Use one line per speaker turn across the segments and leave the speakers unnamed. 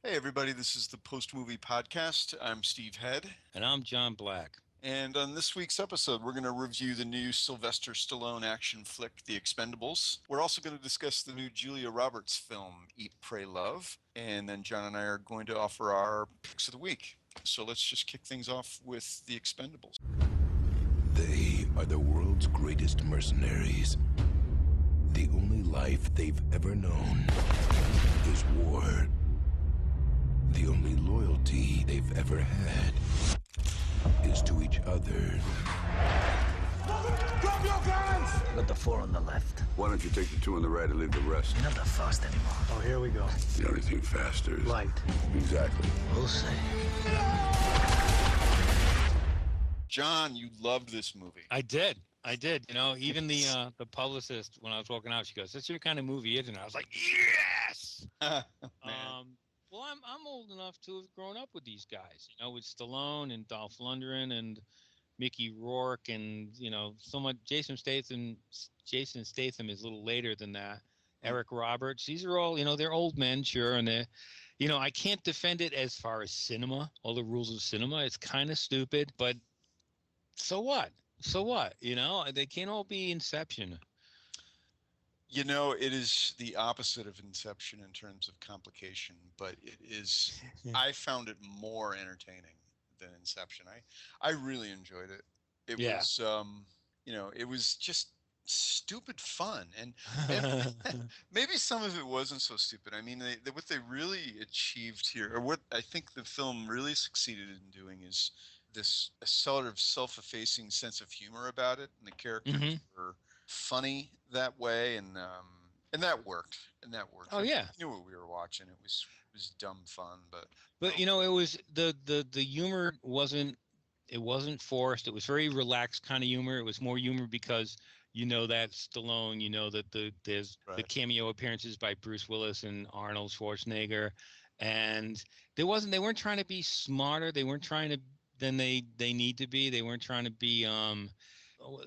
Hey, everybody, this is the Post Movie Podcast. I'm Steve Head.
And I'm John Black.
And on this week's episode, we're going to review the new Sylvester Stallone action flick, The Expendables. We're also going to discuss the new Julia Roberts film, Eat, Pray, Love. And then John and I are going to offer our picks of the week. So let's just kick things off with The Expendables.
They are the world's greatest mercenaries. The only life they've ever known is war. The only loyalty they've ever had is to each other.
Drop your guns!
Got the four on the left.
Why don't you take the two on the right and leave the rest?
You're not that fast anymore.
Oh, here we go.
The only thing faster is...
Light.
Exactly.
We'll see.
John, you loved this movie.
I did. Even the publicist, when I was walking out, she goes, "That's your kind of movie, isn't it?" I was like, "Yes." Well, I'm old enough to have grown up with these guys, with Stallone and Dolph Lundgren and Mickey Rourke and so much. Jason Statham is a little later than that. Eric Roberts. These are all they're old men, sure, and they're I can't defend it as far as cinema. All the rules of cinema. It's kind of stupid, but so what? So what? They can't all be Inception.
It is the opposite of Inception in terms of complication, but it is, I found it more entertaining than Inception. I really enjoyed it. It was, it was just stupid fun. And maybe some of it wasn't so stupid. I mean, what they really achieved here, or what I think the film really succeeded in doing is this sort of self-effacing sense of humor about it. And the characters were funny that way, and that worked.
Oh yeah,
we knew what we were watching. It was dumb fun, but
it was the humor wasn't forced. It was very relaxed kind of humor. It was more humor because that Stallone, that there's the cameo appearances by Bruce Willis and Arnold Schwarzenegger, and they weren't trying to be smarter. They weren't trying to than they need to be. They weren't trying to be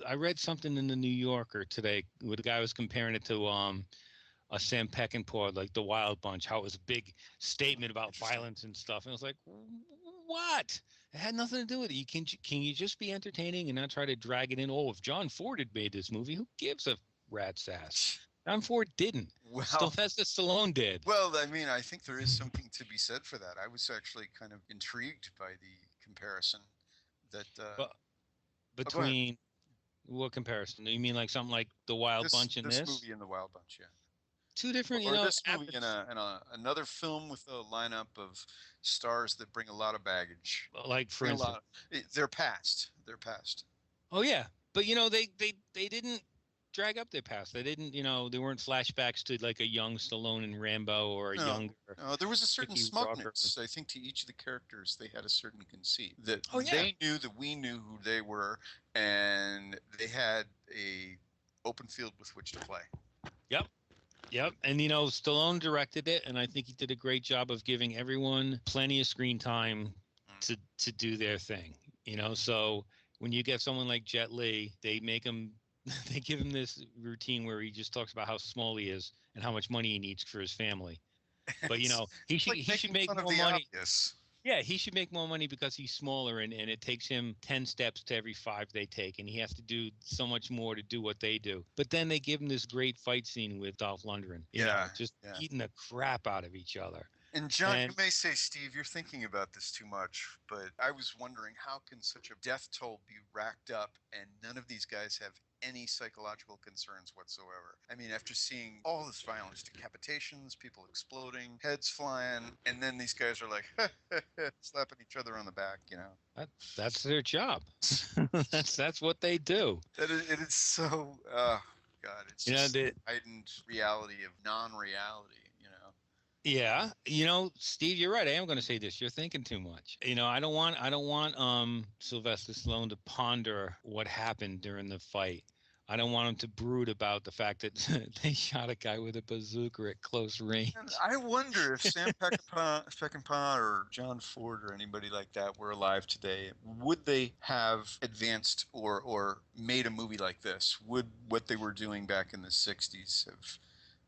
I read something in the New Yorker today where the guy was comparing it to a Sam Peckinpah, like The Wild Bunch, how it was a big statement about violence and stuff. And I was like, what? It had nothing to do with it. Can you just be entertaining and not try to drag it in? Oh, if John Ford had made this movie, who gives a rat's ass? John Ford didn't.
Well,
Sylvester Stallone did.
Well, I mean, I think there is something to be said for that. I was actually kind of intrigued by the comparison that
between. What comparison? You mean like something like The Wild Bunch and this
movie and The Wild Bunch? Yeah,
two different.
Or this movie and another film with a lineup of stars that bring a lot of baggage.
Like for instance,
they're past.
Oh yeah, but they didn't drag up their past. They didn't. They weren't flashbacks to like a young Stallone and Rambo or a younger.
No, there was a certain smugness. I think to each of the characters, they had a certain conceit that they knew that we knew who they were, and they had a open field with which to play.
Yep. And Stallone directed it, and I think he did a great job of giving everyone plenty of screen time to do their thing. So when you get someone like Jet Li, they make him. They give him this routine where he just talks about how small he is and how much money he needs for his family. But he should make more money.
Obvious.
Yeah, he should make more money because he's smaller and it takes him 10 steps to every 5 they take, and he has to do so much more to do what they do. But then they give him this great fight scene with Dolph Lundgren. Just eating the crap out of each other.
And John, you may say, Steve, you're thinking about this too much, but I was wondering, how can such a death toll be racked up and none of these guys have any psychological concerns whatsoever? I mean, after seeing all this violence, decapitations, people exploding, heads flying, and then these guys are like slapping each other on the back,
That's their job. that's what they do.
It is so, God, it's just heightened reality of non-reality,
Yeah, Steve, you're right. I am going to say this. You're thinking too much. I don't want Sylvester Stallone to ponder what happened during the fight. I don't want him to brood about the fact that they shot a guy with a bazooka at close range.
And I wonder if Sam Peckinpah or John Ford or anybody like that were alive today, would they have advanced or made a movie like this? Would what they were doing back in the 60s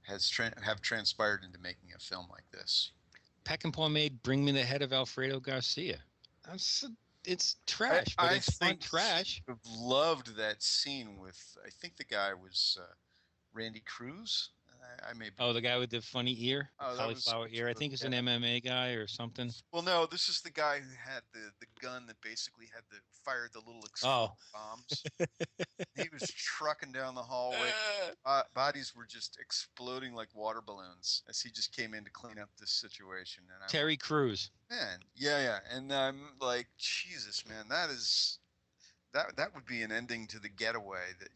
have transpired into making a film like this?
Peckinpah made Bring Me the Head of Alfredo Garcia. It's trash, but it's fun trash.
I loved that scene with, I think the guy was Randy Cruz. I may be.
Oh, the guy with the funny ear, cauliflower ear. I think he's an MMA guy or something.
Well, no, this is the guy who had the gun that basically fired the little explosive bombs. He was trucking down the hallway. Bodies were just exploding like water balloons as he just came in to clean up this situation. And
Terry Crews.
Man, yeah, and I'm like, Jesus, man, that would be an ending to The Getaway. That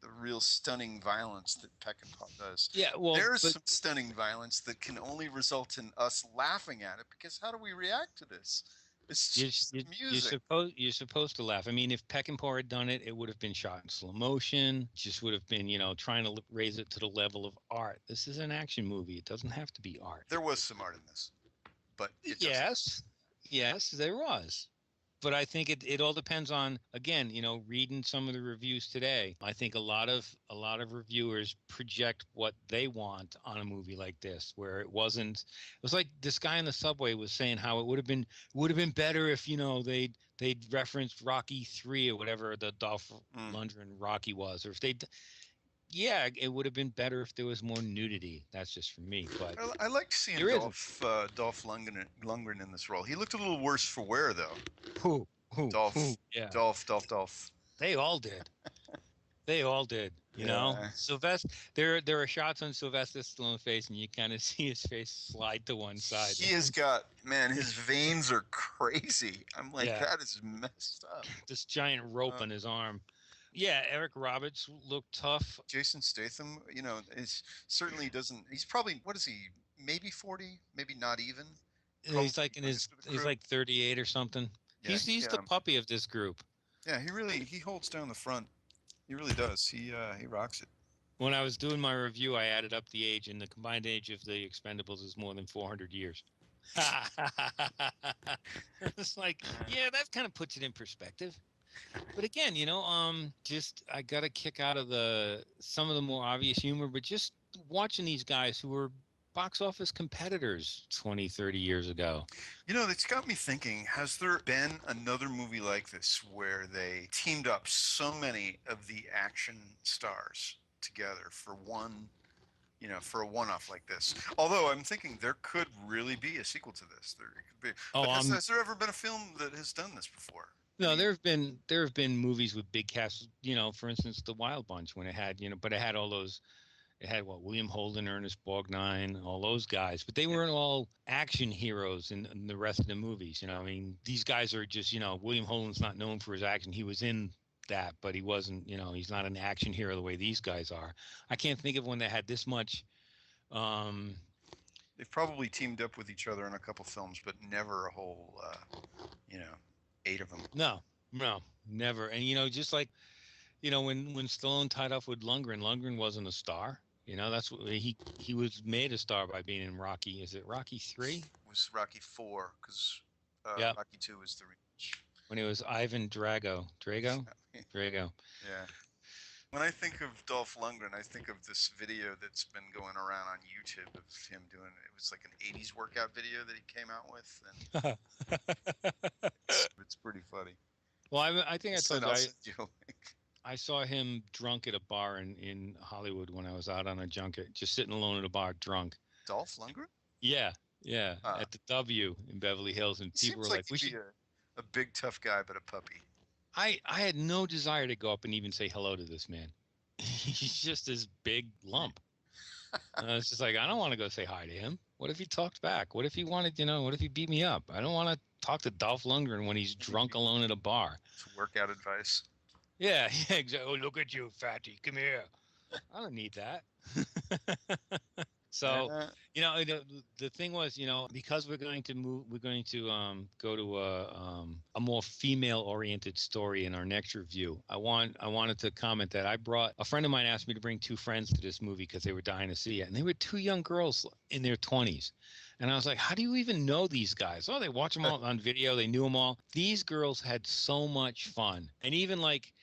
the real stunning violence that Peckinpah does.
Yeah, well,
there's some stunning violence that can only result in us laughing at it, because how do we react to this? It's just music.
You're supposed to laugh. I mean, if Peckinpah had done it, it would have been shot in slow motion. Just would have been, trying to raise it to the level of art. This is an action movie. It doesn't have to be art.
There was some art in this, but
yes, there was. But I think it all depends on, again, reading some of the reviews today. I think a lot of reviewers project what they want on a movie like this, where it was like this guy in the subway was saying how it would have been better if they'd referenced Rocky 3 or whatever the Dolph Lundgren Rocky was, or if it would have been better if there was more nudity. That's just for me. But
I liked seeing Dolph Lundgren in this role. He looked a little worse for wear, though.
Who?
Dolph.
Yeah.
Dolph.
They all did. You know, Sylvester. There are shots on Sylvester Stallone's face, and you kind of see his face slide to one side.
He has got, man, his veins are crazy. I'm like, that is messed up.
This giant rope on his arm. Yeah, Eric Roberts looked tough.
Jason Statham, certainly doesn't. He's probably, what is he? Maybe 40, maybe not even.
He's like he's like 38 or something. Yeah, he's the puppy of this group.
Yeah, he holds down the front. He really does. He rocks it.
When I was doing my review, I added up the age, and the combined age of the Expendables is more than 400 years. It's like, yeah, that kind of puts it in perspective. But again, I got a kick out of some of the more obvious humor, but just watching these guys who were box office competitors 20, 30 years ago.
It's got me thinking, has there been another movie like this where they teamed up so many of the action stars together for for a one-off like this? Although I'm thinking there could really be a sequel to this. There could be. Has there ever been a film that has done this before?
No, there have been movies with big casts. For instance, The Wild Bunch, when it had but it had all those. It had William Holden, Ernest Borgnine, all those guys, but they weren't all action heroes in the rest of the movies. I mean, these guys are just William Holden's not known for his action. He was in that, but he wasn't. He's not an action hero the way these guys are. I can't think of one that had this much.
They've probably teamed up with each other in a couple films, but never a whole. 8 of them.
No, never. And just like, when Stallone tied up with Lundgren wasn't a star. That's what he was made a star by being in Rocky. Is it Rocky 3?
It was Rocky 4 because Rocky 2 was the rematch.
When it was Ivan Drago. Drago.
Yeah. When I think of Dolph Lundgren, I think of this video that's been going around on YouTube of him doing it. It was like an 80s workout video that he came out with. And it's pretty funny.
Well, I think I saw him drunk at a bar in Hollywood when I was out on a junket, just sitting alone at a bar drunk.
Dolph Lundgren?
Yeah. At the W in Beverly Hills, and people were like, "We should."
A big tough guy, but a puppy.
I had no desire to go up and even say hello to this man. He's just this big lump. And I was just like, I don't want to go say hi to him. What if he talked back? What if he wanted, what if he beat me up? I don't want to talk to Dolph Lundgren when he's drunk alone at a bar.
It's workout advice.
Yeah, exactly. Oh, look at you, fatty. Come here. I don't need that. So, the thing was, because we're going to go to a more female-oriented story in our next review. I wanted to comment that a friend of mine asked me to bring 2 friends to this movie because they were dying to see it, and they were 2 young girls in their 20s. And I was like, how do you even know these guys? Oh, they watch them all on video. They knew them all. These girls had so much fun. And even like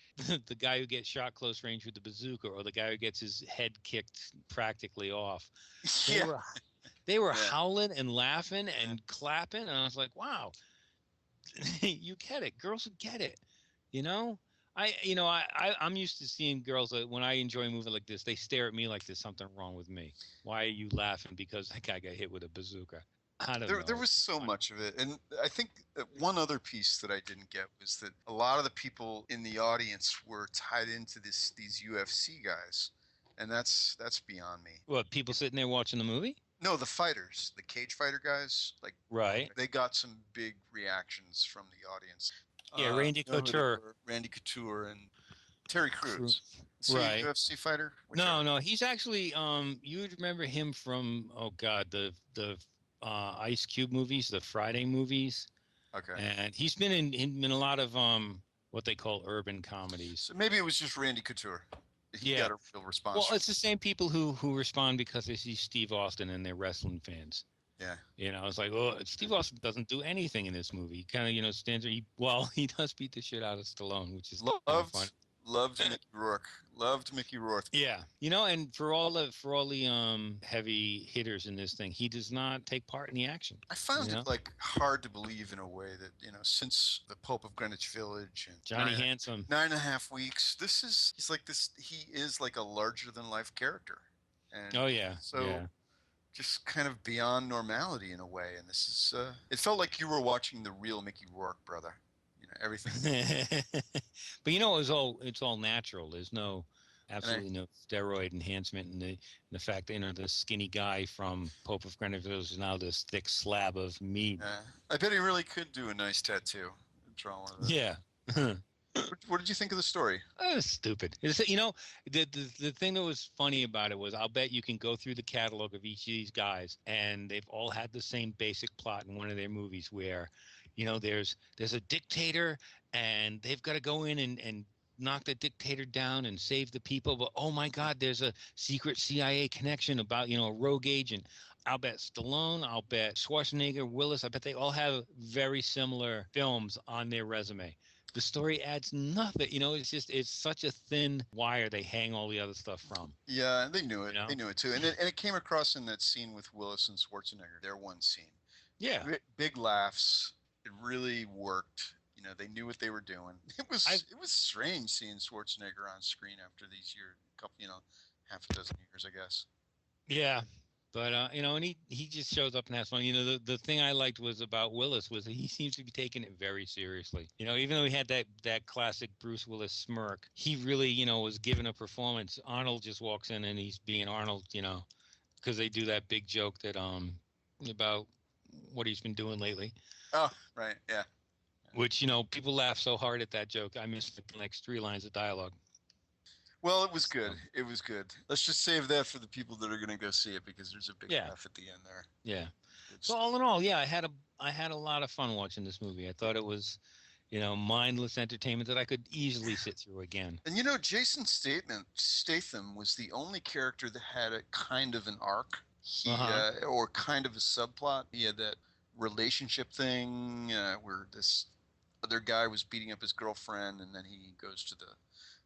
the guy who gets shot close range with the bazooka, or the guy who gets his head kicked practically off. They were howling and laughing and clapping, and I was like, wow, you get it. Girls get it, you know. I'm used to seeing girls that when I enjoy a movie like this, they stare at me like there's something wrong with me. Why are you laughing because that guy got hit with a bazooka? I don't know.
There was so much of it, and I think that one other piece that I didn't get was that a lot of the people in the audience were tied into these UFC guys, and that's beyond me.
What, people sitting there watching the movie?
No, the fighters, the cage fighter guys, like
right.
They got some big reactions from the audience.
Yeah, Randy Couture,
and Terry Crews.
Right.
UFC fighter?
No, he's actually you would remember him from the Ice Cube movies, the Friday movies.
Okay.
And he's been in a lot of what they call urban comedies.
So maybe it was just Randy Couture. He got a real response.
Well, it's the same people who respond because they see Steve Austin and they're wrestling fans.
Yeah.
It's like, oh, Steve Austin doesn't do anything in this movie. He kind of, stands there. He does beat the shit out of Stallone, which is fun.
Loved Mickey Rourke. Loved Mickey Rourke.
Yeah, and for all the heavy hitters in this thing, he does not take part in the action.
I found it like hard to believe in a way that since the Pope of Greenwich Village and
Johnny Handsome,
9.5 Weeks, he is like a larger than life character. And just kind of beyond normality in a way. And this is it felt like you were watching the real Mickey Rourke, brother. Everything.
But it's all natural. There's absolutely no steroid enhancement, and the fact that the skinny guy from Pope of Greenwich is now this thick slab of meat.
I bet he really could do a nice tattoo. Draw one of those.
Yeah.
What did you think of the story?
Stupid. The thing that was funny about it was I'll bet you can go through the catalog of each of these guys, and they've all had the same basic plot in one of their movies where there's a dictator and they've got to go in and knock the dictator down and save the people. But, oh, my God, there's a secret CIA connection about, a rogue agent. I'll bet Stallone, I'll bet Schwarzenegger, Willis, I bet they all have very similar films on their resume. The story adds nothing. It's such a thin wire they hang all the other stuff from.
Yeah, they knew it. They knew it, too. And it came across in that scene with Willis and Schwarzenegger, their one scene.
Yeah.
Big laughs. It really worked. They knew what they were doing. It was strange seeing Schwarzenegger on screen after these half a dozen years, I guess.
Yeah, but and he just shows up and has fun. The thing I liked was about Willis was that he seems to be taking it very seriously. Even though he had that classic Bruce Willis smirk, he really was giving a performance. Arnold just walks in and he's being Arnold, because they do that big joke that about what he's been doing lately.
Oh, right, yeah.
Which, people laugh so hard at that joke. I missed the next 3 lines of dialogue.
Well, it was good. It was good. Let's just save that for the people that are going to go see it because there's a big laugh at the end there.
Yeah. So all in all, I had a lot of fun watching this movie. I thought it was, mindless entertainment that I could easily sit through again.
And Jason Statham was the only character that had a kind of an arc, or kind of a subplot. He had that relationship thing where this other guy was beating up his girlfriend, and then he goes to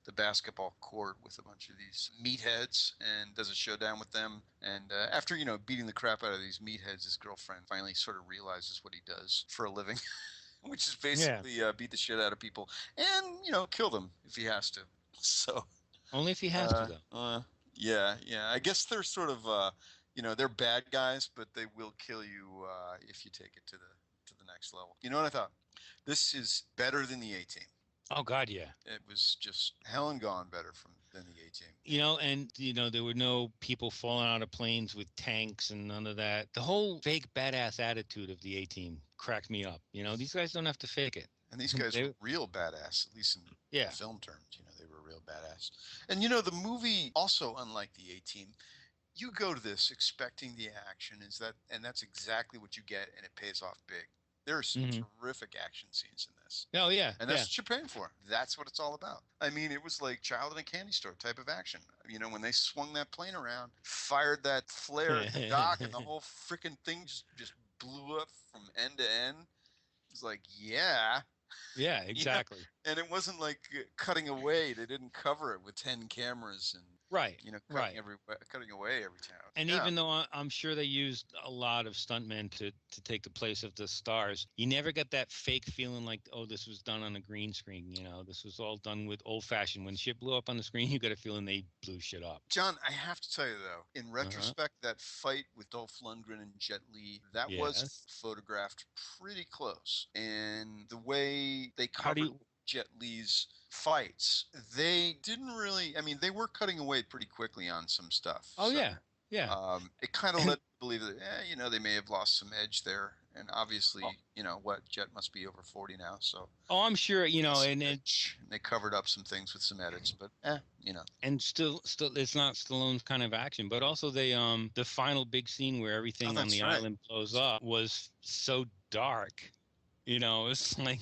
the basketball court with a bunch of these meatheads and does a showdown with them. And after beating the crap out of these meatheads, his girlfriend finally sort of realizes what he does for a living, which is basically beat the shit out of people and kill them if he has to. So
only if he has to, though.
Yeah. I guess they're sort of they're bad guys, but they will kill you if you take it to the next level. You know what I thought? This is better than the A-Team.
Oh God, yeah.
It was just hell and gone better than the A-Team.
And there were no people falling out of planes with tanks and none of that. The whole fake badass attitude of the A-Team cracked me up. These guys don't have to fake it.
And these guys were real badass, at least in film terms. They were real badass. And the movie also, unlike the A-Team, you go to this expecting the action, and that's exactly what you get, and it pays off big. There are some terrific action scenes in this.
Oh, yeah.
And that's what you're paying for. That's what it's all about. I mean, it was like Child in a Candy Store type of action. When they swung that plane around, fired that flare at the dock, and the whole freaking thing just blew up from end to end. It was like, yeah.
Yeah, exactly.
And it wasn't like cutting away. They didn't cover it with 10 cameras and
Right.
cutting away every time.
And even though I'm sure they used a lot of stuntmen to take the place of the stars, you never got that fake feeling like, oh, this was done on a green screen. This was all done with old-fashioned. When shit blew up on the screen, you got a feeling they blew shit up.
John, I have to tell you, though, in retrospect, that fight with Dolph Lundgren and Jet Li, that was photographed pretty close. And the way they covered Jet Li's fights, they didn't really, I mean, they were cutting away pretty quickly on some stuff.
Oh, so, yeah.
It kind of led me to believe that, they may have lost some edge there. And obviously, Jet must be over 40 now, so.
Oh, I'm sure, and
they covered up some things with some edits, but
And still, it's not Stallone's kind of action, but also the final big scene where everything on the island blows up was so dark. It's like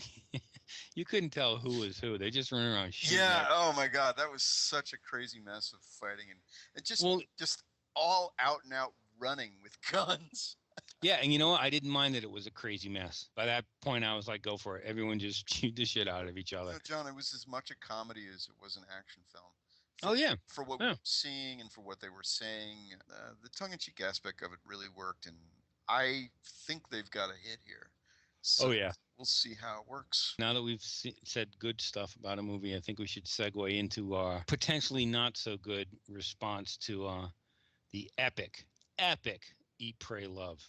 you couldn't tell who was who. They just run around shooting.
Yeah. Oh my God, that was such a crazy mess of fighting, and it just all out and out running with guns.
Yeah, and I didn't mind that it was a crazy mess. By that point, I was like, go for it. Everyone just shoot the shit out of each other.
John, it was as much a comedy as it was an action film. For what we were seeing and for what they were saying, the tongue-in-cheek aspect of it really worked, and I think they've got a hit here. So we'll see how it works.
Now that we've said good stuff about a movie, I think we should segue into our potentially not so good response to the epic Eat, Pray, Love.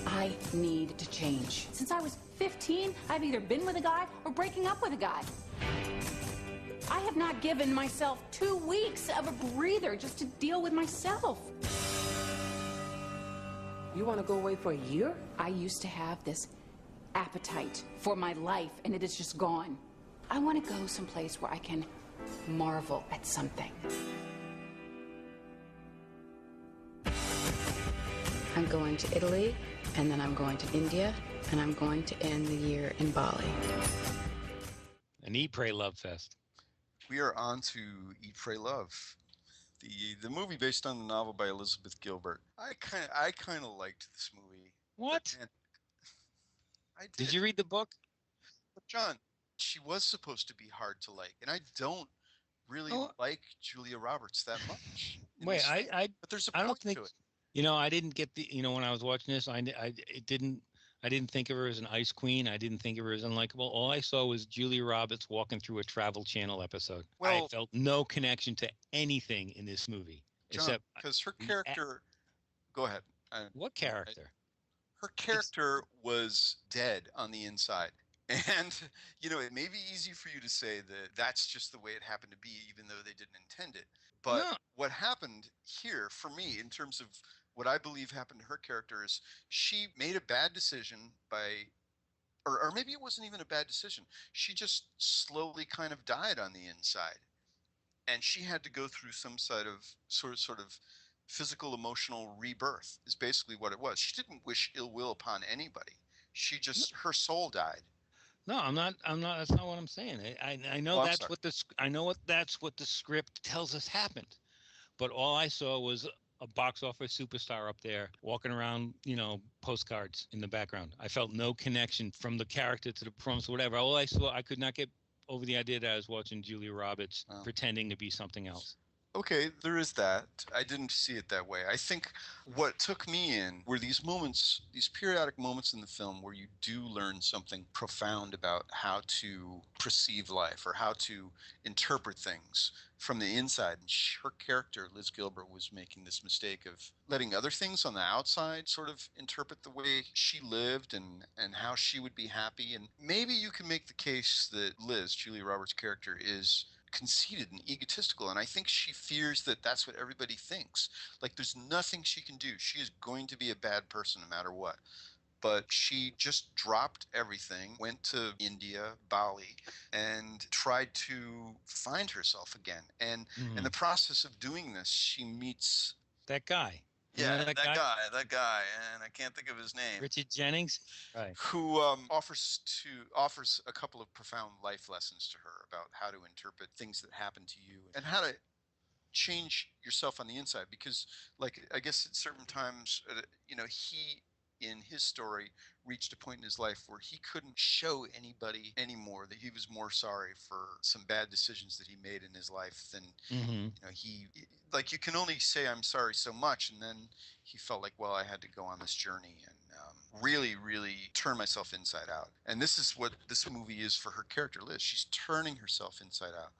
I need to change. Since I was 15, I've either been with a guy or breaking up with a guy. I have not given myself 2 weeks of a breather just to deal with myself. You want to go away for a year? I used to have this appetite for my life, and it is just gone. I want to go someplace where I can marvel at something. I'm going to Italy, and then I'm going to India, and I'm going to end the year in Bali.
An Eat, Pray, Love fest.
We are on to Eat, Pray, Love, the movie based on the novel by Elizabeth Gilbert. I kind of liked this movie.
What?
I did.
Did you read the book?
But John, she was supposed to be hard to like, and I don't really like Julia Roberts that much.
Wait,
but there's a point to it.
I didn't get when I was watching this, I didn't think of her as an ice queen. I didn't think of her as unlikable. All I saw was Julia Roberts walking through a Travel Channel episode. I felt no connection to anything in this movie.
John, except because her character... Go ahead.
What character?
Her character was dead on the inside. And, it may be easy for you to say that that's just the way it happened to be, even though they didn't intend it. But what happened here, for me, in terms of what I believe happened to her character, is she made a bad decision or maybe it wasn't even a bad decision. She just slowly kind of died on the inside. And she had to go through some sort of physical, emotional rebirth is basically what it was. She didn't wish ill will upon anybody. Her soul died.
No, I'm not. That's not what I'm saying. I know that's what the script tells us happened, but all I saw was a box office superstar up there walking around, postcards in the background. I felt no connection from the character to the performance, whatever. All I saw, I could not get over the idea that I was watching Julia Roberts pretending to be something else.
Okay, there is that. I didn't see it that way. I think what took me in were these moments, these periodic moments in the film where you do learn something profound about how to perceive life or how to interpret things from the inside. And her character, Liz Gilbert, was making this mistake of letting other things on the outside sort of interpret the way she lived and how she would be happy. And maybe you can make the case that Liz, Julia Roberts' character, is conceited and egotistical, and I think she fears that that's what everybody thinks. Like, there's nothing she can do. She is going to be a bad person no matter what. But she just dropped everything, went to India, Bali, and tried to find herself again. And in the process of doing this, she meets
that guy.
Yeah, that guy, and I can't think of his name.
Richard Jennings, right?
Who offers a couple of profound life lessons to her about how to interpret things that happen to you and how to change yourself on the inside. Because, like, I guess at certain times, in his story, reached a point in his life where he couldn't show anybody anymore that he was more sorry for some bad decisions that he made in his life than, you can only say I'm sorry so much. And then he felt like, well, I had to go on this journey and really, really turn myself inside out. And this is what this movie is for her character, Liz. She's turning herself inside out.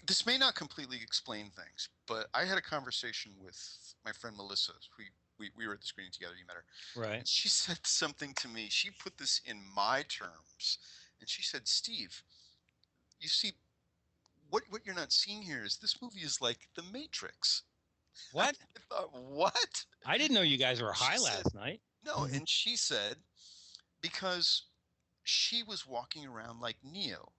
This may not completely explain things, but I had a conversation with my friend Melissa. We were at the screening together. You met her.
Right.
And she said something to me. She put this in my terms. And she said, Steve, you see, what you're not seeing here is this movie is like The Matrix.
What?
I thought, what?
I didn't know you guys were high last night.
No, and she said, because she was walking around like Neo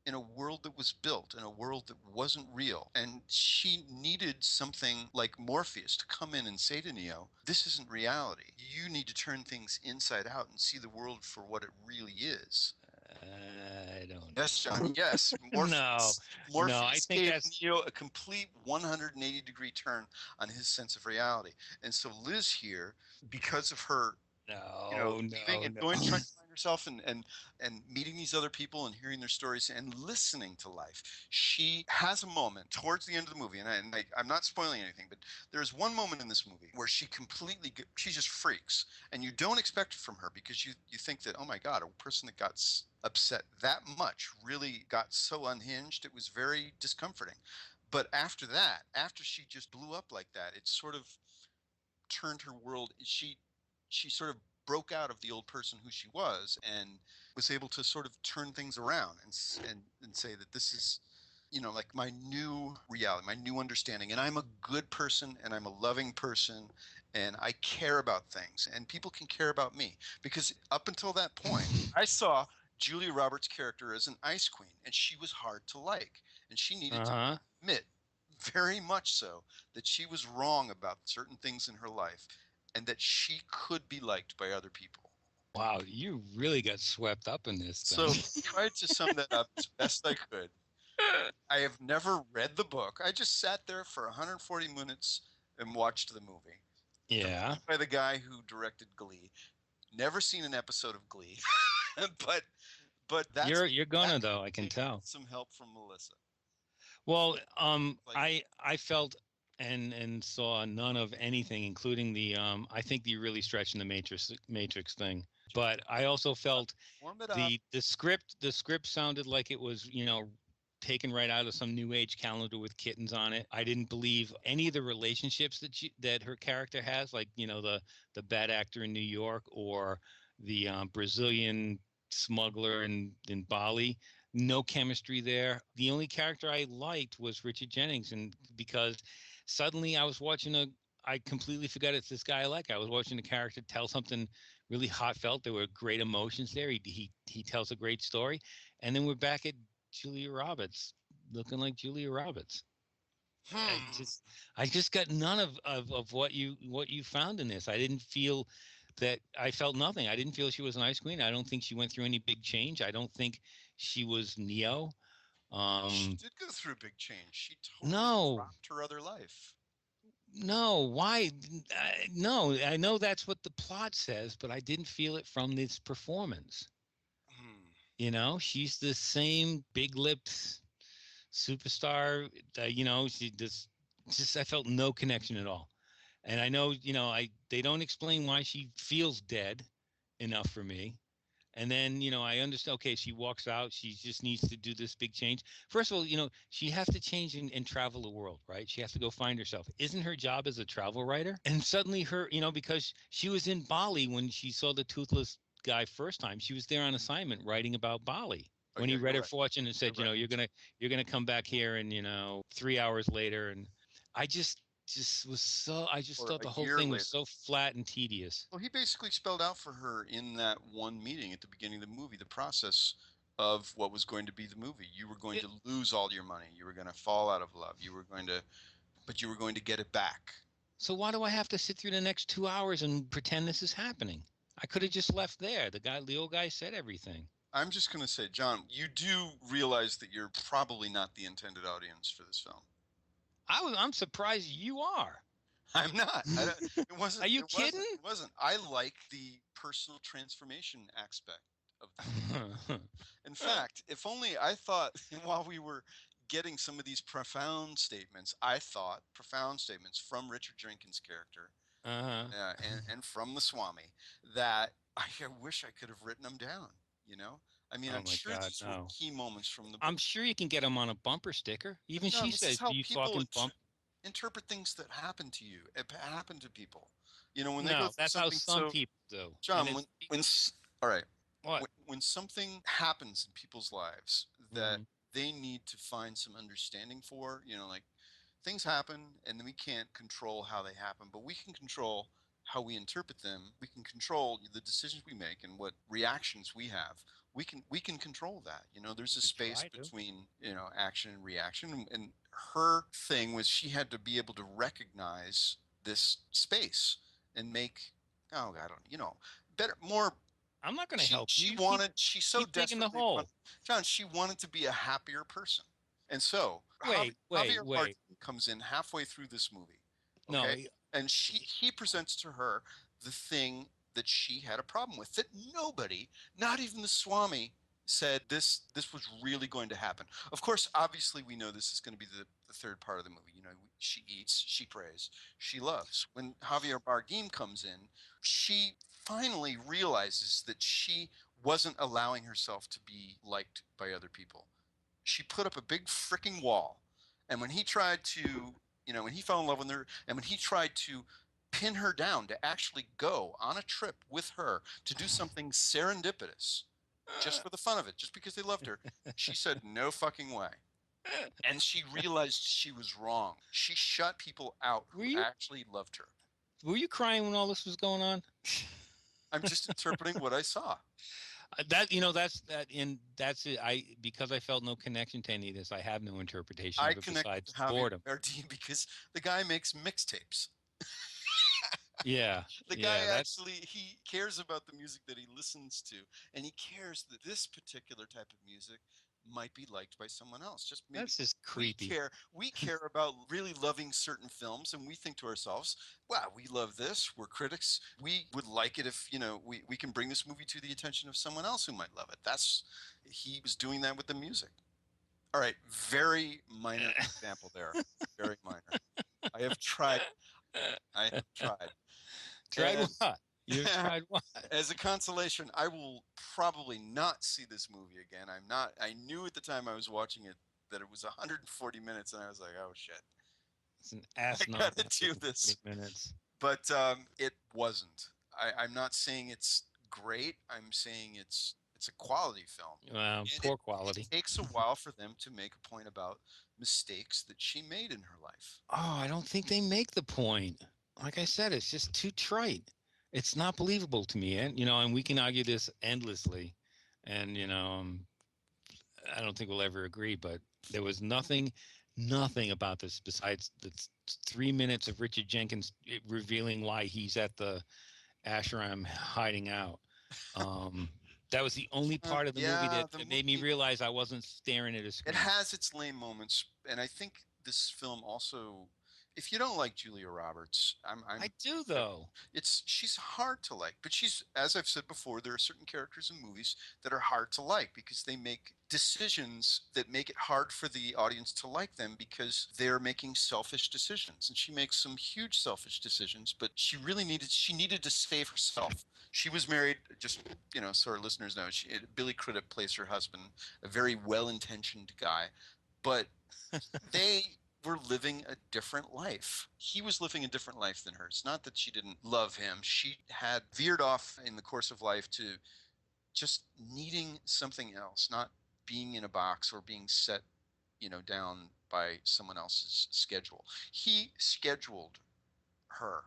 in a world that was built, in a world that wasn't real. And she needed something like Morpheus to come in and say to Neo, this isn't reality. You need to turn things inside out and see the world for what it really is.
I don't know.
Yes, John, yes. Morpheus
I think
gave
that's
Neo a complete 180-degree turn on his sense of reality. And so Liz here, because of her leaving and trying to find herself and meeting these other people and hearing their stories and listening to life. She has a moment towards the end of the movie, and I'm not spoiling anything, but there's one moment in this movie where she just freaks, and you don't expect it from her because you think that, oh my God, a person that got upset that much really got so unhinged, it was very discomforting. But after that, after she just blew up like that, it sort of turned her world. She sort of broke out of the old person who she was and was able to sort of turn things around and say that this is, like my new reality, my new understanding. And I'm a good person and I'm a loving person and I care about things and people can care about me. Because up until that point, I saw Julia Roberts' character as an ice queen and she was hard to like. And she needed to admit, very much so, that she was wrong about certain things in her life and that she could be liked by other people.
Wow, you really got swept up in this.
So I tried to sum that up as best I could. I have never read the book. I just sat there for 140 minutes and watched the movie.
Yeah.
By the guy who directed Glee. Never seen an episode of Glee. but that's
you're gonna though, I can tell.
Some help from Melissa.
Well, I felt and saw none of anything, including the I think you really stretched in the Matrix thing. But I also felt the script sounded like it was, taken right out of some new age calendar with kittens on it. I didn't believe any of the relationships that her character has, like, the bad actor in New York or the Brazilian smuggler in Bali. No chemistry there. The only character I liked was Richard Jennings, and because suddenly I was watching I completely forgot it's this guy I like. I was watching a character tell something really heartfelt. There were great emotions there. He tells a great story, and then we're back at Julia Roberts, looking like Julia Roberts. I just got none of what you found in this. I didn't feel that. I felt nothing. I didn't feel she was an ice queen. I don't think she went through any big change. I don't think she was Neo.
She did go through a big change. She totally dropped her other life.
No, why? No, I know that's what the plot says, but I didn't feel it from this performance. She's the same big-lipped superstar. She just I felt no connection at all. And I know, they don't explain why she feels dead enough for me. And then, I understand, okay, she walks out. She just needs to do this big change. First of all, she has to change and travel the world, right? She has to go find herself. Isn't her job as a travel writer? And suddenly because she was in Bali when she saw the toothless guy first time, she was there on assignment writing about Bali. When he read her fortune and said, you're gonna come back here and 3 hours later, and I just thought the whole thing was so flat and tedious.
Well, he basically spelled out for her in that one meeting at the beginning of the movie the process of what was going to be the movie. You were going to lose all your money. You were going to fall out of love. But you were going to get it back.
So why do I have to sit through the next 2 hours and pretend this is happening? I could have just left there. The old guy said everything.
I'm just going to say, John, you do realize that you're probably not the intended audience for this film.
I'm surprised you are.
I'm not. It wasn't.
Are you kidding?
It wasn't. I like the personal transformation aspect of the In fact, if only I thought while we were getting some of these profound statements from Richard Jenkins' character and from the Swami, that I wish I could have written them down, you know? I mean, I'm sure these were key moments from the book.
I'm sure you can get them on a bumper sticker. Even
John,
she says,
how
do you
people
fucking bump?
interpret things that happen to you. It happened to people. You know, when they
No,
go through
that's how
something
some people do.
John, all right.
What?
When something happens in people's lives that they need to find some understanding for, you know, like things happen and we can't control how they happen, but we can control how we interpret them. We can control the decisions we make and what reactions we have. We can control that. You know, there's a space between, you know, action and reaction. And her thing was she had to be able to recognize this space and make, oh, I don't, you know, better, more.
I'm not going to help you.
She so desperately, John, she wanted to be a happier person. And so Javier Bardem comes in halfway through this movie. Okay? And he presents to her the thing that she had a problem with, that nobody, not even the Swami, said this was really going to happen. Of course, obviously, we know this is going to be the third part of the movie. You know, she eats, she prays, she loves. When Javier Bardem comes in, she finally realizes that she wasn't allowing herself to be liked by other people. She put up a big freaking wall. And when he tried to, you know, when he fell in love with her, and when he tried to pin her down to actually go on a trip with her to do something serendipitous, just for the fun of it, just because they loved her, she said, no fucking way. And she realized she was wrong. She shut people out who actually loved her.
Were you crying when all this was going on?
I'm just interpreting what I saw.
That's it. Because I felt no connection to any of this, I have no interpretation of it besides boredom.
Because the guy makes mixtapes.
Yeah.
The guy actually, he cares about the music that he listens to, and he cares that this particular type of music might be liked by someone else. Just maybe
that's just creepy.
We care about really loving certain films, and we think to ourselves, wow, we love this. We're critics. We would like it if, you know, we can bring this movie to the attention of someone else who might love it. He was doing that with the music. All right, very minor example there. Very minor. I have tried.
Tried what? You've tried what?
As a consolation, I will probably not see this movie again. I knew at the time I was watching it that it was 140 minutes, and I was like, oh shit.
It's an ass.
I gotta do this.
Minutes.
But it wasn't. I'm not saying it's great. I'm saying it's a quality film.
Well, poor quality.
It takes a while for them to make a point about mistakes that she made in her life.
Oh, I don't think they make the point. Like I said, it's just too trite. It's not believable to me. And, you know, and we can argue this endlessly. And, you know, I don't think we'll ever agree, but there was nothing about this besides the 3 minutes of Richard Jenkins revealing why he's at the ashram hiding out. That was the only part of the movie that made me realize I wasn't staring at a screen.
It has its lame moments, and I think this film also, if you don't like Julia Roberts, I
do though.
She's hard to like, but she's, as I've said before, there are certain characters in movies that are hard to like because they make decisions that make it hard for the audience to like them because they're making selfish decisions, and she makes some huge selfish decisions. But she needed to save herself. She was married, just, you know, so our listeners know, Billy Crudup plays her husband, a very well-intentioned guy, but they were living a different life. He was living a different life than hers. Not that she didn't love him. She had veered off in the course of life to just needing something else, not being in a box or being set, you know, down by someone else's schedule. He scheduled her,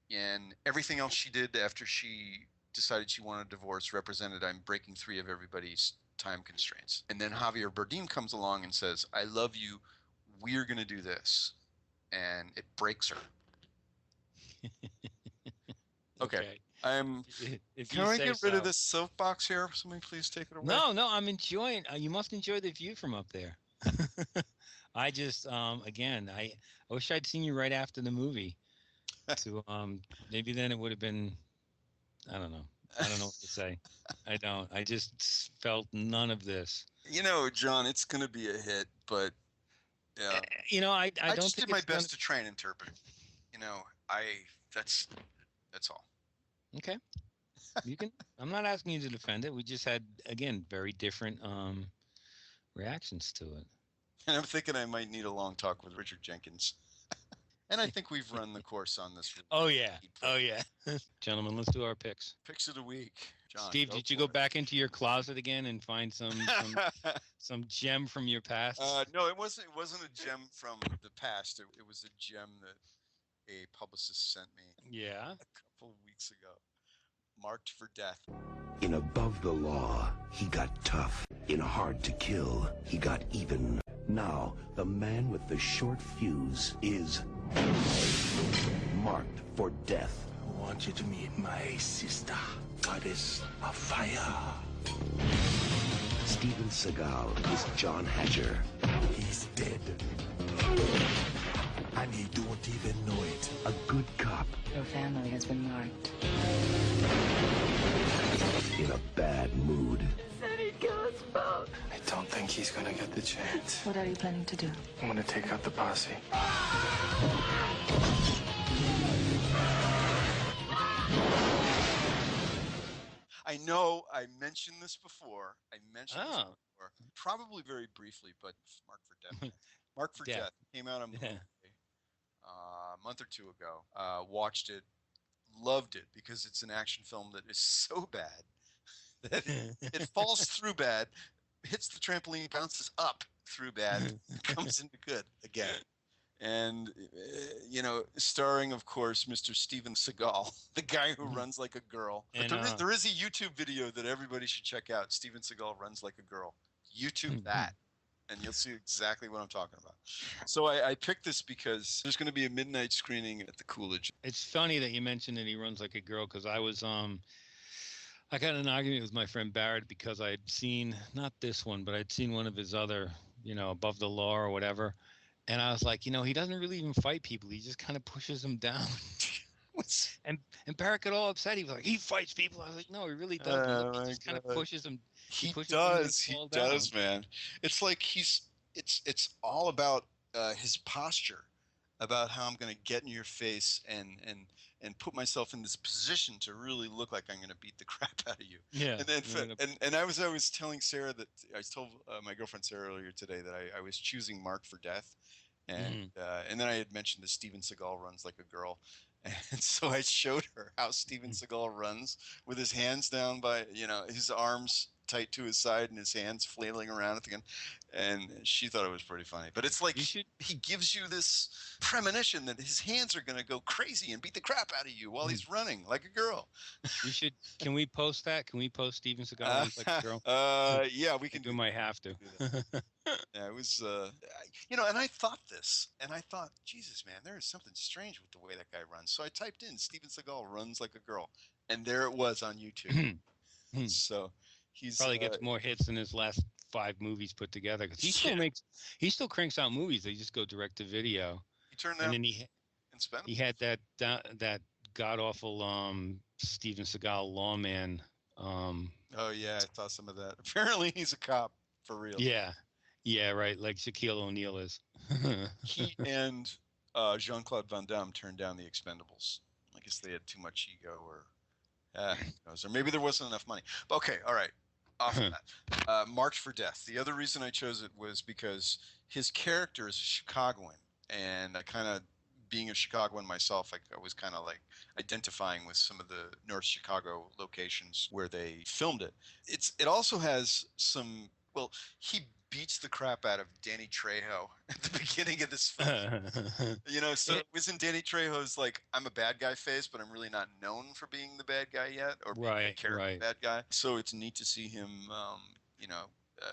and everything else she did after she decided she wanted a divorce represented, I'm breaking 3 of everybody's time constraints. And then Javier Bardem comes along and says, I love you, we're going to do this. And it breaks her. Okay. Can I get rid of this soapbox here? Somebody please take it away.
No, I'm enjoying. You must enjoy the view from up there. I just, again, I wish I'd seen you right after the movie. So maybe then it would have been, I don't know. I don't know what to say. I don't. I just felt none of this.
John, it's going to be a hit, but yeah.
I don't
just
think
did my
it's
best to try and interpret. I that's all.
Okay. You can. I'm not asking you to defend it. We just had, again, very different reactions to it.
And I'm thinking I might need a long talk with Richard Jenkins. And I think we've run the course on this.
Oh yeah. Gentlemen, let's do our picks.
Picks of the week. John,
Steve, did you go back into your closet again and find some gem from your past?
No, it wasn't a gem from the past. It was a gem that a publicist sent me.
Yeah.
A couple of weeks ago. Marked for Death.
In Above the Law, he got tough. In Hard to Kill, he got even. Now, the man with the short fuse is marked for death.
I want you to meet my sister, goddess of fire.
Steven Seagal is John Hatcher.
He's dead. And he don't even know it.
A good cop.
Your family has been marked.
In a bad mood.
Said he'd kill us both.
I don't think he's gonna get the chance.
What are you planning to do?
I'm gonna take out the posse.
I know I mentioned this before. Probably very briefly, but Mark for Death. Mark for Death came out on Blu-ray a month or two ago. Watched it, loved it because it's an action film that is so bad that it falls through bad, hits the trampoline, bounces up through bad, comes into good again. And, starring, of course, Mr. Steven Seagal, the guy who runs like a girl. But there is a YouTube video that everybody should check out. Steven Seagal runs like a girl. YouTube that, and you'll see exactly what I'm talking about. So I picked this because there's going to be a midnight screening at the Coolidge.
It's funny that you mentioned that he runs like a girl, because I was I got in an argument with my friend Barrett because I had seen, not this one, but I'd seen one of his other, Above the Law or whatever. And I was like, he doesn't really even fight people. He just kind of pushes them down. and Barrett got all upset. He was like, he fights people. I was like, no, he really doesn't. He just kind of pushes them.
He does, man. It's like it's all about his posture, about how I'm going to get in your face and put myself in this position to really look like I'm going to beat the crap out of you.
Yeah.
And I was telling Sarah that I told my girlfriend Sarah earlier today that I was choosing Mark for Death, and then I had mentioned that Steven Seagal runs like a girl, and so I showed her how Steven Seagal runs with his hands down by his arms tight to his side and his hands flailing around at the gun, and she thought it was pretty funny. But it's like he gives you this premonition that his hands are going to go crazy and beat the crap out of you while he's running like a girl.
You should. Can we post that? Can we post Steven Seagal like a girl?
Yeah, we can.
We might have to.
Yeah, it was, and I thought this, and I thought, Jesus, man, there is something strange with the way that guy runs. So I typed in Steven Seagal runs like a girl, and there it was on YouTube. So he's
probably gets more hits than his last 5 movies put together, because he still cranks out movies. They just go direct to video.
He turned out,
and then he had that god awful Steven Seagal Lawman.
Oh yeah, I saw some of that. Apparently he's a cop for real.
Yeah, right. Like Shaquille O'Neal is.
He and Jean-Claude Van Damme turned down the Expendables. I guess they had too much ego, or who knows, or maybe there wasn't enough money. But okay, all right. Off of that. Marked for Death. The other reason I chose it was because his character is a Chicagoan, and I kind of, being a Chicagoan myself, I was kind of like identifying with some of the North Chicago locations where they filmed it. It also has some, he beats the crap out of Danny Trejo at the beginning of this film. So it was in Danny Trejo's like, I'm a bad guy phase, but I'm really not known for being the bad guy yet, or being a character bad guy. So it's neat to see him,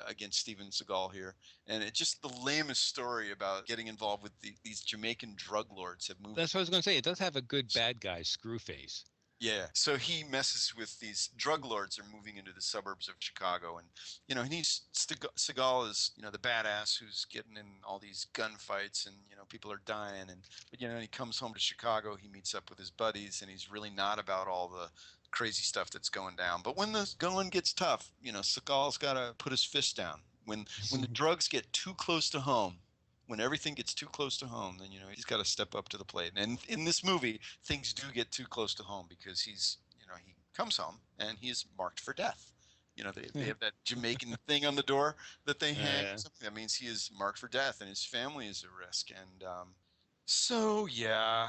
against Steven Seagal here. And it's just the lamest story about getting involved with these Jamaican drug lords have moved.
That's what I was going to say. It does have a good bad guy, Screwface.
Yeah, so he messes with these drug lords are moving into the suburbs of Chicago, and Seagal is the badass who's getting in all these gunfights, and people are dying, but he comes home to Chicago, he meets up with his buddies, and he's really not about all the crazy stuff that's going down. But when the going gets tough, Seagal's got to put his fist down. When the drugs get too close to home, when everything gets too close to home, then he's got to step up to the plate. And in this movie, things do get too close to home because he comes home and he's marked for death. They have that Jamaican thing on the door that they hang.
Yeah.
That means he is marked for death and his family is at risk. And so yeah,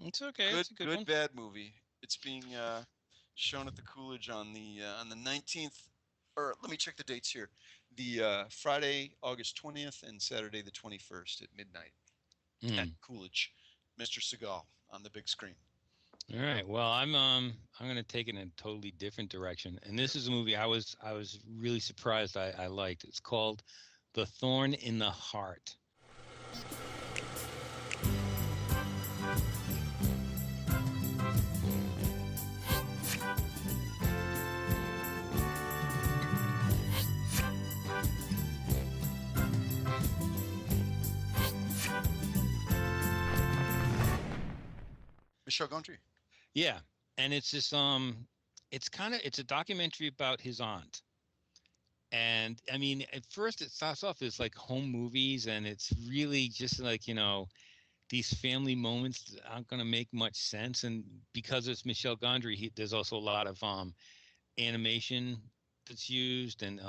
it's okay. It's a good one.
Bad movie. It's being shown at the Coolidge on the 19th. Or let me check the dates here. The Friday, August 20th, and Saturday the 21st at midnight at Coolidge. Mr. Seagal on the big screen.
All right. Well, I'm going to take it in a totally different direction, and this is a movie I was really surprised I liked. It's called The Thorn in the Heart.
Michel Gondry.
Yeah, and it's this it's a documentary about his aunt. And I mean, at first it starts off as like home movies, and it's really just like, these family moments that aren't going to make much sense. And because it's Michel Gondry, there's also a lot of animation that's used, and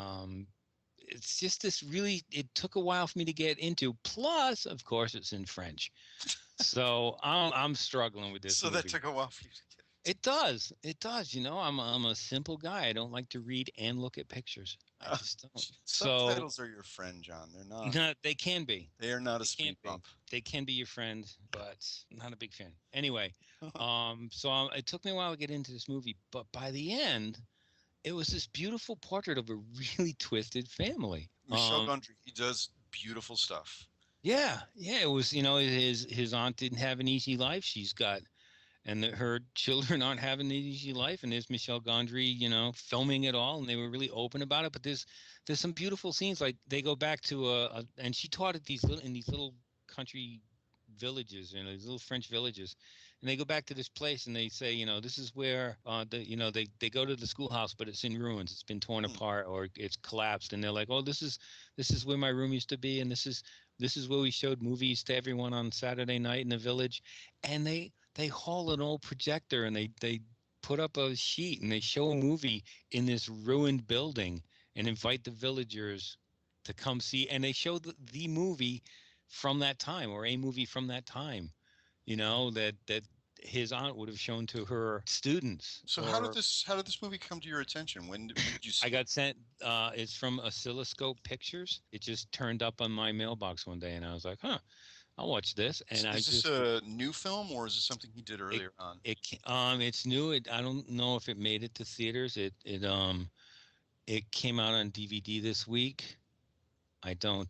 it's just this really, it took a while for me to get into. Plus, of course, it's in French. So I'm struggling with this.
So
movie.
That took a while for you to get.
It does. It does. I'm a simple guy. I don't like to read and look at pictures. I just don't.
Subtitles are your friend, John. They're not.
No, they can be.
They are not a speed bump.
They can be your friend, but not a big fan. Anyway, it took me a while to get into this movie, but by the end, it was this beautiful portrait of a really twisted family.
Michel Gondry, he does beautiful stuff.
Yeah, it was, his aunt didn't have an easy life. Her children aren't having an easy life, and there's Michel Gondry, filming it all, and they were really open about it. But there's some beautiful scenes, like they go back to and she taught at these little country villages, these little French villages, and they go back to this place and they say, this is where they go to the schoolhouse, but it's in ruins, it's been torn apart or it's collapsed, and they're like, oh, this is where my room used to be, and this is where we showed movies to everyone on Saturday night in the village. And they haul an old projector and they put up a sheet and they show a movie in this ruined building and invite the villagers to come see. And they show the movie from that time, or a movie from that time, that his aunt would have shown to her students.
So how did this movie come to your attention? When did you see
I got sent, it's from Oscilloscope Pictures. It just turned up on my mailbox one day and I was like, I'll watch this. And
is this a new film, or is it something he did earlier on?
It's new. I don't know if it made it to theaters. It came out on DVD this week. I don't.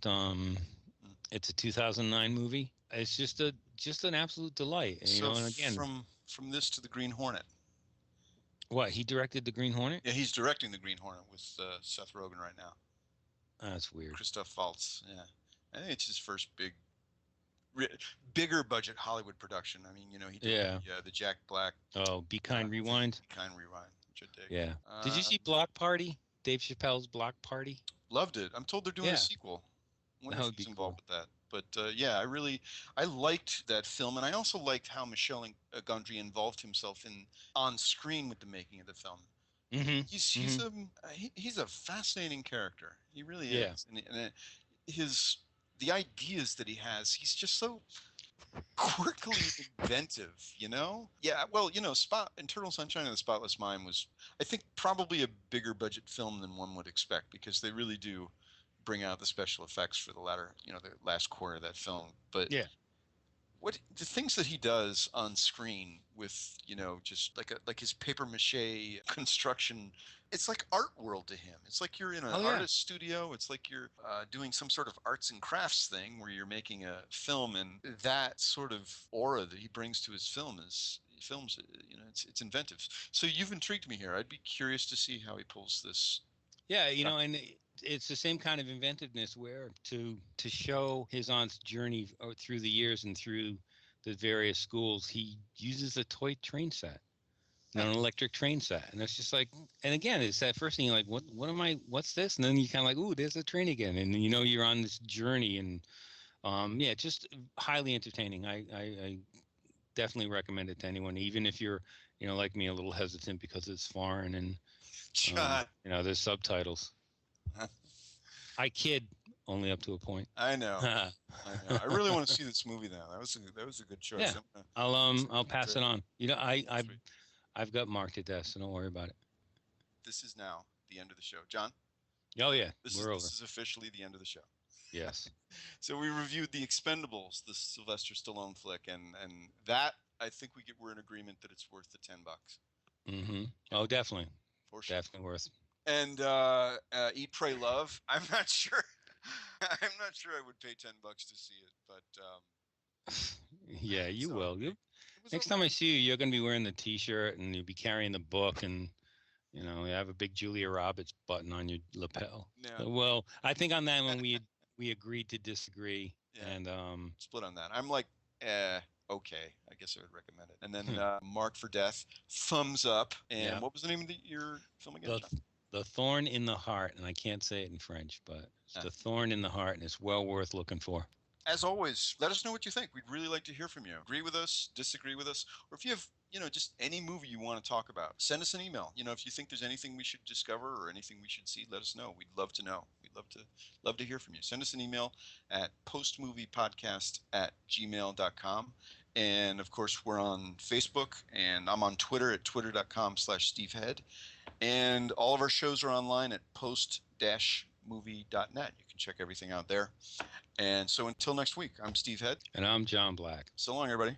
It's a 2009 movie. It's just an absolute delight.
So
and again,
from this to the Green Hornet.
What, he directed the Green Hornet?
Yeah, he's directing the Green Hornet with Seth Rogen right now.
That's weird.
Christoph Waltz. Yeah, I think it's his first bigger budget Hollywood production. I mean, he did the Jack Black.
Oh, Be Kind Rewind.
Be Kind Rewind, which I dig.
Yeah. Did you see Block Party? Dave Chappelle's Block Party?
Loved it. I'm told they're doing a sequel. I wonder if he's involved with that. But I liked that film, and I also liked how Michel Gondry involved himself on screen with the making of the film. Mm-hmm. He's a fascinating character. He really is. And the ideas that he has, he's just so quirkily inventive, Yeah, well, Eternal Sunshine of the Spotless Mind was, I think, probably a bigger budget film than one would expect, because they really do bring out the special effects for the last quarter of that film. But what the things that he does on screen with, just like his paper mache construction, it's like art world to him. It's like you're in an artist studio. It's like you're doing some sort of arts and crafts thing where you're making a film, and that sort of aura that he brings to his films, it's inventive. So you've intrigued me here. I'd be curious to see how he pulls this.
Yeah, and it's the same kind of inventiveness where to show his aunt's journey through the years and through the various schools, he uses a toy train set. an electric train set, and it's just like, and again, it's that first thing you're like, what's this? And then you kind of like, ooh, there's a train again, and you're on this journey, and yeah, just highly entertaining. I definitely recommend it to anyone, even if you're like me, a little hesitant because it's foreign and there's subtitles. I kid only up to a point.
I know. I really want to see this movie now. That was a good choice.
Yeah. I'll pass it on. I've got marked at death, so don't worry about it.
This is now the end of the show. John?
Oh, yeah.
This is officially the end of the show.
Yes.
So we reviewed The Expendables, the Sylvester Stallone flick, and that, I think we're in agreement that it's worth the $10.
Mm-hmm. Oh, definitely.
For sure.
Definitely worth.
And Eat, Pray, Love. I'm not sure. I'm not sure I would pay $10 to see it, but
yeah, you will. Next time I see you, you're going to be wearing the T-shirt and you'll be carrying the book, and you have a big Julia Roberts button on your lapel.
Yeah.
So, well, I think on that one we agreed to disagree, and
split on that. I'm like, okay, I guess I would recommend it. And then Marked for Death, thumbs up. And what was the name of your film again, John?
The Thorn in the Heart, and I can't say it in French, but it's The Thorn in the Heart, and it's well worth looking for.
As always, let us know what you think. We'd really like to hear from you. Agree with us, disagree with us, or if you have, just any movie you want to talk about, send us an email. If you think there's anything we should discover or anything we should see, let us know. We'd love to know. We'd love to hear from you. Send us an email at postmoviepodcast@gmail.com. And of course, we're on Facebook, and I'm on Twitter at twitter.com/stevehead. And all of our shows are online at post-movie.net. You can check everything out there. And so until next week, I'm Steve Head.
And I'm John Black.
So long, everybody.